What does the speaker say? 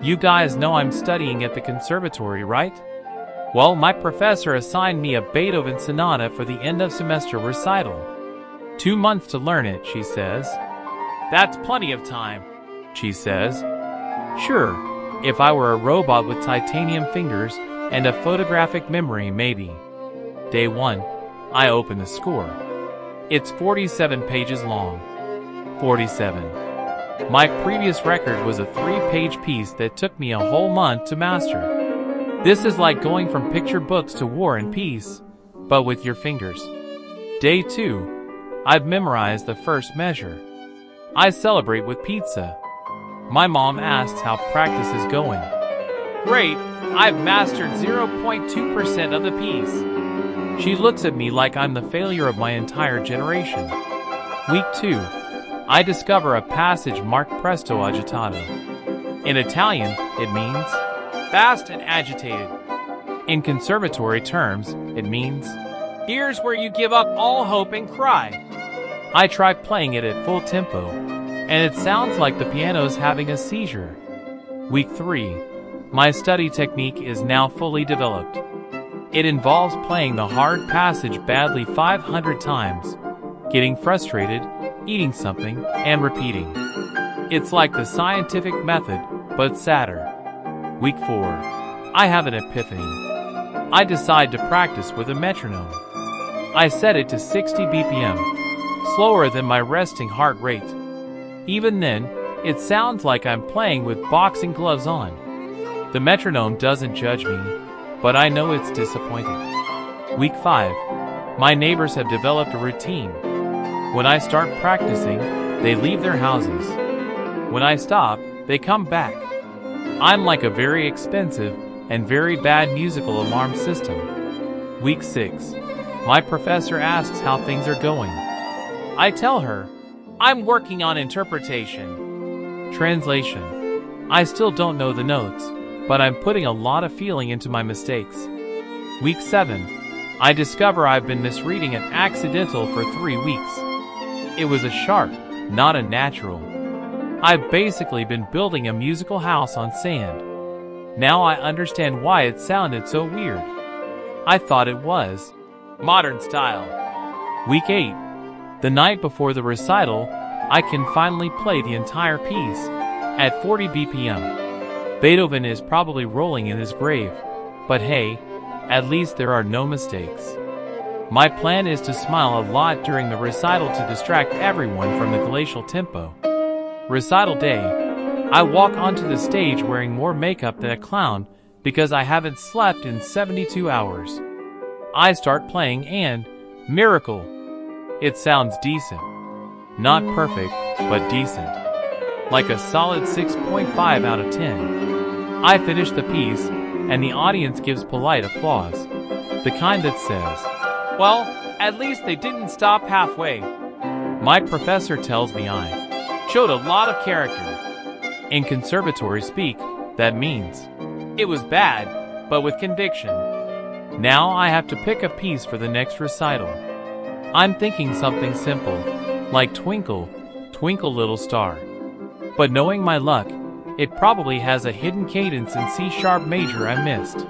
You guys know I'm studying at the Conservatory, right? Well, my professor assigned me a Beethoven sonata for the end of semester recital. 2 months to learn it, she says. That's plenty of time, she says. Sure, if I were a robot with titanium fingers and a photographic memory, maybe. Day 1, I open the score. It's 47 pages long. 47. My previous record was a 3-page piece that took me a whole month to master. This is like going from picture books to War and Peace, but with your fingers. Day 2, I've memorized the first measure. I celebrate with pizza. My mom asks how practice is going. Great, I've mastered 0.2% of the piece. She looks at me like I'm the failure of my entire generation. Week 2, I discover a passage marked presto agitato. In Italian, it means fast and agitated. In conservatory terms, it means here's where you give up all hope and cry. I try playing it at full tempo, and it sounds like the piano's having a seizure. Week 3, my study technique is now fully developed. It involves playing the hard passage badly 500 times, getting frustrated, eating something, and repeating. It's like the scientific method, but sadder. Week 4, I have an epiphany. I decide to practice with a metronome. I set it to 60 BPM, slower than my resting heart rate. Even then, it sounds like I'm playing with boxing gloves on. The metronome doesn't judge me, but I know it's disappointing. Week 5, my neighbors have developed a routine. When I start practicing, they leave their houses. When I stop, they come back. I'm like a very expensive and very bad musical alarm system. Week 6, my professor asks how things are going. I tell her, I'm working on interpretation. Translation, I still don't know the notes, but I'm putting a lot of feeling into my mistakes. Week 7, I discover I've been misreading an accidental for 3 weeks. It was a sharp, not a natural. I've basically been building a musical house on sand. Now I understand why it sounded so weird. I thought it was modern style. Week 8, the night before the recital, I can finally play the entire piece at 40 BPM. Beethoven is probably rolling in his grave, but hey, at least there are no mistakes. My plan is to smile a lot during the recital to distract everyone from the glacial tempo. Recital day, I walk onto the stage wearing more makeup than a clown because I haven't slept in 72 hours. I start playing and, miracle, it sounds decent. Not perfect, but decent. Like a solid 6.5 out of 10. I finish the piece, and the audience gives polite applause. The kind that says, well, at least they didn't stop halfway. My professor tells me I showed a lot of character. In conservatory speak, that means it was bad, but with conviction. Now I have to pick a piece for the next recital. I'm thinking something simple, like Twinkle, Twinkle Little Star. But knowing my luck, it probably has a hidden cadence in C-sharp major I missed.